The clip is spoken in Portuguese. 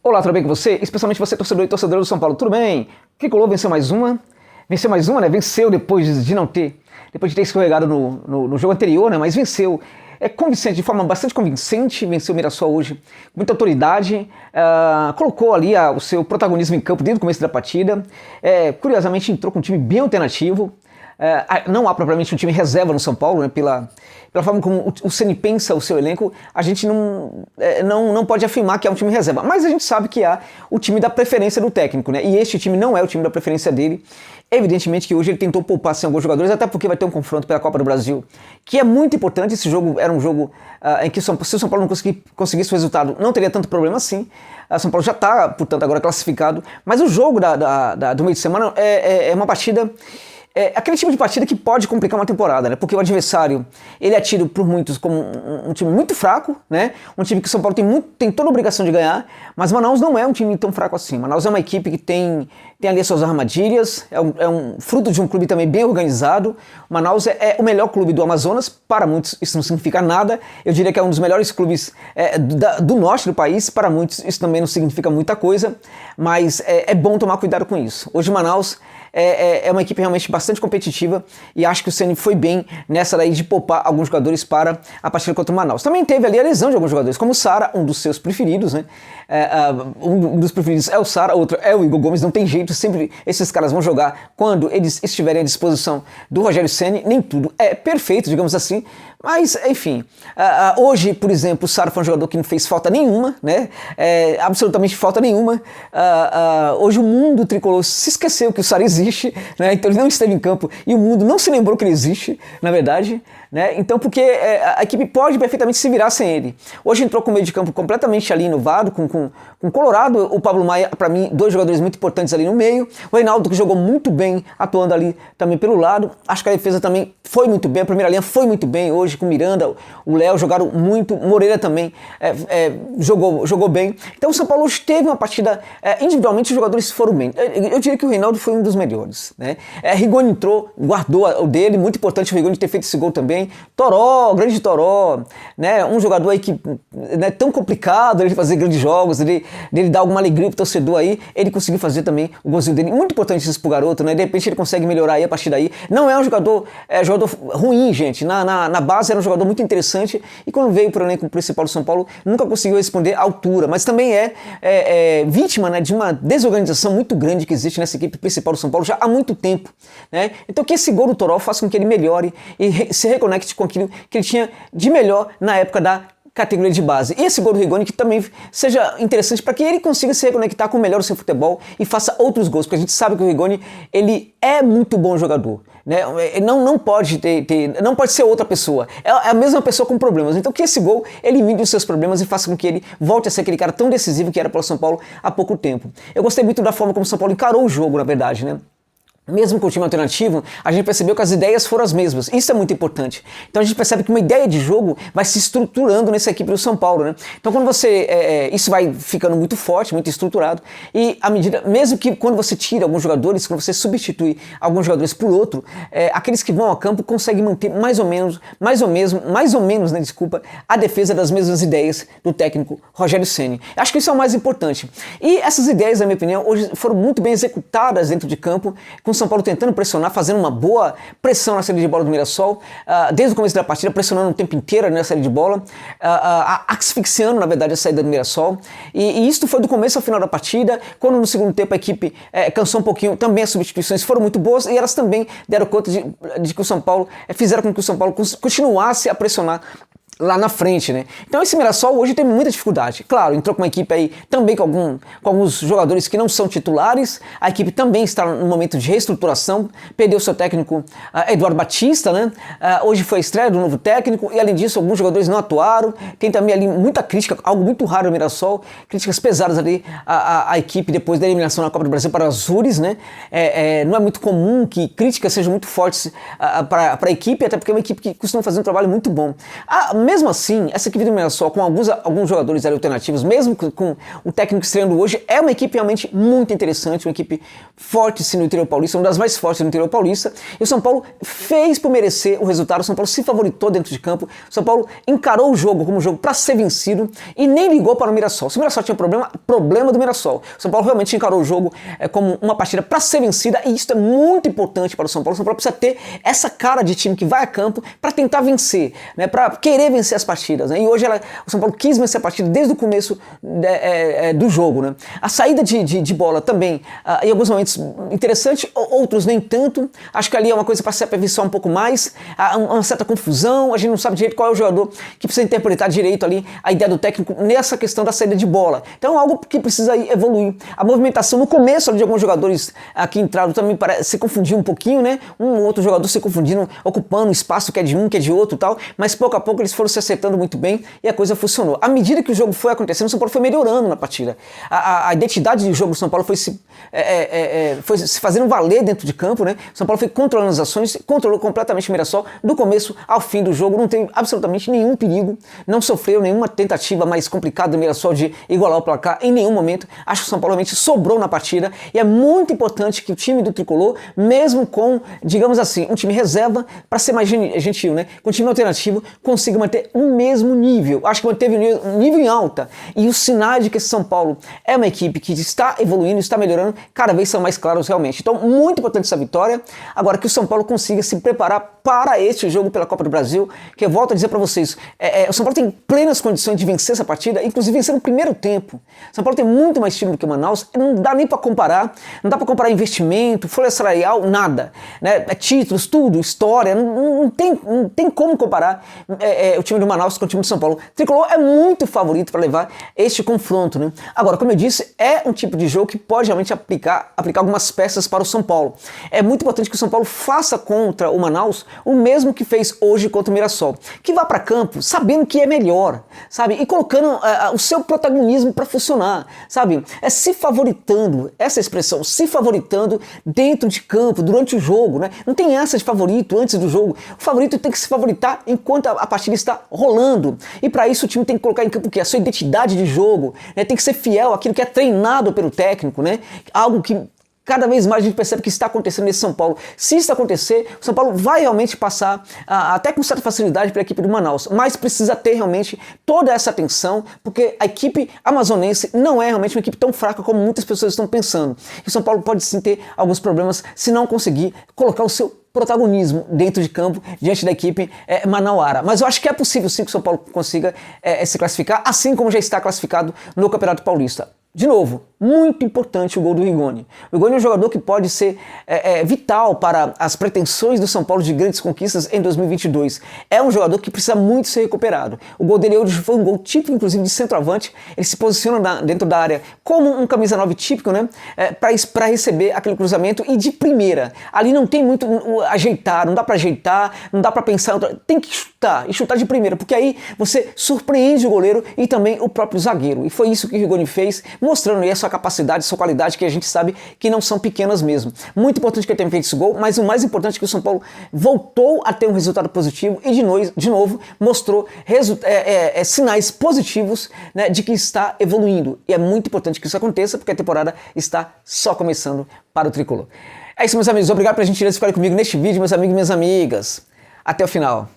Olá, tudo bem com você? Especialmente você, torcedor e torcedora do São Paulo, tudo bem? Tricolor venceu mais uma, né? Venceu depois de não ter, depois de ter escorregado no jogo anterior, né? Mas venceu, convincente, de forma bastante convincente, venceu o Mirassol hoje com muita autoridade, colocou ali o seu protagonismo em campo desde o começo da partida, curiosamente entrou com um time bem alternativo. Não há propriamente um time reserva no São Paulo, né, pela forma como o Ceni pensa o seu elenco, a gente não pode afirmar que é um time reserva, mas a gente sabe que há o time da preferência do técnico, né, e este time não é o time da preferência dele. Evidentemente que hoje ele tentou poupar alguns jogadores, até porque vai ter um confronto pela Copa do Brasil, que é muito importante. Esse jogo era um jogo em que se o São Paulo não conseguisse o resultado, não teria tanto problema assim. O São Paulo já está, portanto, agora classificado, mas o jogo do meio de semana é uma partida... aquele tipo de partida que pode complicar uma temporada, né? Porque o adversário, ele é tido por muitos como um time muito fraco, né? Um time que o São Paulo tem toda a obrigação de ganhar, mas Manaus não é um time tão fraco assim. Manaus é uma equipe que tem ali as suas armadilhas, é um fruto de um clube também bem organizado. Manaus é o melhor clube do Amazonas, para muitos isso não significa nada. Eu diria que é um dos melhores clubes do norte do país, para muitos isso também não significa muita coisa, mas é bom tomar cuidado com isso. Hoje Manaus é uma equipe realmente bastante competitiva e acho que o Ceni foi bem nessa daí de poupar alguns jogadores para a partida contra o Manaus. Também teve ali a lesão de alguns jogadores, como o Sara, um dos seus preferidos, né? Um dos preferidos é o Sara, outro é o Igor Gomes, não tem jeito, sempre esses caras vão jogar quando eles estiverem à disposição do Rogério Ceni. Nem tudo é perfeito, digamos assim, mas enfim, hoje, por exemplo, o Sara foi um jogador que não fez falta nenhuma, né? Absolutamente falta nenhuma. Hoje o mundo tricolor se esqueceu que o Sara existe, né? Então ele não esteve em campo e o mundo não se lembrou que ele existe, na verdade, né? Então, porque a equipe pode perfeitamente se virar sem ele. Hoje entrou com o meio de campo completamente ali inovado, com o Colorado, o Pablo Maia, para mim, dois jogadores muito importantes ali no meio, o Reinaldo, que jogou muito bem, atuando ali também pelo lado. Acho que a defesa também foi muito bem, a primeira linha foi muito bem hoje, com o Miranda, o Léo jogaram muito, o Moreira também jogou bem. Então o São Paulo hoje teve uma partida, individualmente os jogadores foram bem. Eu diria que o Reinaldo foi um dos melhores, né? Rigoni entrou, guardou o dele, muito importante o Rigoni ter feito esse gol também. Toró, grande Toró, né? Um jogador aí que é tão complicado ele fazer grandes jogos, dele dar alguma alegria pro torcedor aí, ele conseguiu fazer também o golzinho dele. Muito importante isso pro garoto, né? De repente ele consegue melhorar aí a partir daí. Não é um jogador ruim, gente. Na base era um jogador muito interessante e quando veio para o elenco principal do São Paulo nunca conseguiu responder à altura, mas também é vítima, né, de uma desorganização muito grande que existe nessa equipe principal do São Paulo já há muito tempo, né? Então que esse gol do Toró faça com que ele melhore e se reconecte com aquilo que ele tinha de melhor na época da categoria de base. E esse gol do Rigoni que também seja interessante para que ele consiga se reconectar com o melhor do seu futebol e faça outros gols, porque a gente sabe que o Rigoni, ele é muito bom jogador, né? Não pode não pode ser outra pessoa, é a mesma pessoa com problemas. Então que esse gol elimine os seus problemas e faça com que ele volte a ser aquele cara tão decisivo que era para o São Paulo há pouco tempo. Eu gostei muito da forma como o São Paulo encarou o jogo, na verdade, né? Mesmo com o time alternativo, a gente percebeu que as ideias foram as mesmas. Isso é muito importante. Então a gente percebe que uma ideia de jogo vai se estruturando nessa equipe do São Paulo, né? Então quando isso vai ficando muito forte, muito estruturado, e à medida, mesmo que quando você tira alguns jogadores, quando você substitui alguns jogadores por outro, aqueles que vão ao campo conseguem manter mais ou menos, né, desculpa, a defesa das mesmas ideias do técnico Rogério Ceni. Acho que isso é o mais importante. E essas ideias, na minha opinião, hoje foram muito bem executadas dentro de campo, com o São Paulo tentando pressionar, fazendo uma boa pressão na saída de bola do Mirassol, desde o começo da partida, pressionando o tempo inteiro na saída de bola, asfixiando, na verdade, a saída do Mirassol. E isso foi do começo ao final da partida, quando no segundo tempo a equipe cansou um pouquinho, também as substituições foram muito boas e elas também deram conta de que o São Paulo, fizeram com que o São Paulo continuasse a pressionar lá na frente, né? Então esse Mirassol hoje tem muita dificuldade. Claro, entrou com uma equipe aí também com alguns jogadores que não são titulares. A equipe também está num momento de reestruturação. Perdeu seu técnico Eduardo Batista, né? Hoje foi a estreia do novo técnico e além disso alguns jogadores não atuaram. Tem também ali muita crítica, algo muito raro no Mirassol, críticas pesadas ali à equipe depois da eliminação na Copa do Brasil para os Azures, né? Não é muito comum que críticas sejam muito fortes para a equipe, até porque é uma equipe que costuma fazer um trabalho muito bom. mesmo assim, essa equipe do Mirassol, com alguns jogadores alternativos, mesmo com o técnico estreando hoje, é uma equipe realmente muito interessante, uma equipe forte sim, no interior paulista, uma das mais fortes no interior paulista, e o São Paulo fez por merecer o resultado, o São Paulo se favoritou dentro de campo, o São Paulo encarou o jogo como um jogo para ser vencido e nem ligou para o Mirassol. Se o Mirassol tinha problema do Mirassol. O São Paulo realmente encarou o jogo como uma partida para ser vencida, e isso é muito importante para o São Paulo. O São Paulo precisa ter essa cara de time que vai a campo para tentar vencer, né, para querer vencer as partidas, né? E hoje o São Paulo quis vencer a partida desde o começo do jogo, né? A saída de bola também, em alguns momentos interessante, outros nem tanto. Acho que ali é uma coisa para se aperfeiçoar um pouco mais, uma certa confusão, a gente não sabe direito qual é o jogador que precisa interpretar direito ali a ideia do técnico nessa questão da saída de bola. Então é algo que precisa evoluir. A movimentação no começo ali, de alguns jogadores que entraram também se confundiu um pouquinho, né? Um ou outro jogador se confundindo, ocupando o espaço que é de um, que é de outro e tal, mas pouco a pouco eles foram se acertando muito bem e a coisa funcionou. À medida que o jogo foi acontecendo, o São Paulo foi melhorando na partida. A identidade de jogo do São Paulo foi se fazendo valer dentro de campo, né? O São Paulo foi controlando as ações, controlou completamente o Mirassol do começo ao fim do jogo, não teve absolutamente nenhum perigo, não sofreu nenhuma tentativa mais complicada do Mirassol de igualar o placar em nenhum momento. Acho que o São Paulo realmente sobrou na partida e é muito importante que o time do Tricolor, mesmo com, digamos assim, um time reserva, para ser mais gentil, né? Com um time alternativo, consiga manter o mesmo nível. Acho que manteve um nível em alta, e os sinais de que esse São Paulo é uma equipe que está evoluindo, está melhorando, cada vez são mais claros realmente. Então, muito importante essa vitória. Agora, que o São Paulo consiga se preparar para este jogo pela Copa do Brasil, que eu volto a dizer para vocês, o São Paulo tem plenas condições de vencer essa partida, inclusive vencer no primeiro tempo. O São Paulo tem muito mais time do que o Manaus, não dá nem para comparar, não dá para comparar investimento, folha salarial, nada, né? Títulos, tudo, história, não tem como comparar o time do Manaus com o time do São Paulo. O Tricolor é muito favorito para levar este confronto, né? Agora, como eu disse, é um tipo de jogo que pode realmente aplicar algumas peças para o São Paulo. É muito importante que o São Paulo faça contra o Manaus o mesmo que fez hoje contra o Mirassol, que vá para campo sabendo que é melhor, sabe? E colocando o seu protagonismo para funcionar, sabe? Se favoritando, essa expressão, se favoritando dentro de campo, durante o jogo, né? Não tem essa de favorito antes do jogo. O favorito tem que se favoritar enquanto a partida está rolando. E para isso o time tem que colocar em campo o quê? A sua identidade de jogo, né? Tem que ser fiel àquilo que é treinado pelo técnico, né? Algo que cada vez mais a gente percebe que está acontecendo nesse São Paulo. Se isso acontecer, o São Paulo vai realmente passar até com certa facilidade para a equipe do Manaus, mas precisa ter realmente toda essa atenção, porque a equipe amazonense não é realmente uma equipe tão fraca como muitas pessoas estão pensando. E o São Paulo pode sim ter alguns problemas se não conseguir colocar o seu protagonismo dentro de campo, diante da equipe manauara. Mas eu acho que é possível sim que o São Paulo consiga se classificar, assim como já está classificado no Campeonato Paulista. De novo, muito importante o gol do Rigoni. O Rigoni é um jogador que pode ser vital para as pretensões do São Paulo de grandes conquistas em 2022. É um jogador que precisa muito ser recuperado. O gol dele hoje foi um gol típico, inclusive, de centroavante. Ele se posiciona dentro da área como um camisa 9 típico, né? Para receber aquele cruzamento e de primeira. Ali não tem muito ajeitar, não dá para ajeitar, não dá para pensar. Tem que chutar, e chutar de primeira, porque aí você surpreende o goleiro e também o próprio zagueiro. E foi isso que o Rigoni fez, mostrando aí a sua capacidade, sua qualidade, que a gente sabe que não são pequenas mesmo. Muito importante que ele tenha feito esse gol, mas o mais importante é que o São Paulo voltou a ter um resultado positivo e de novo mostrou sinais positivos, né, de que está evoluindo. E é muito importante que isso aconteça, porque a temporada está só começando para o Tricolor. É isso, meus amigos. Obrigado pela gentileza de ficar comigo neste vídeo, meus amigos e minhas amigas. Até o final.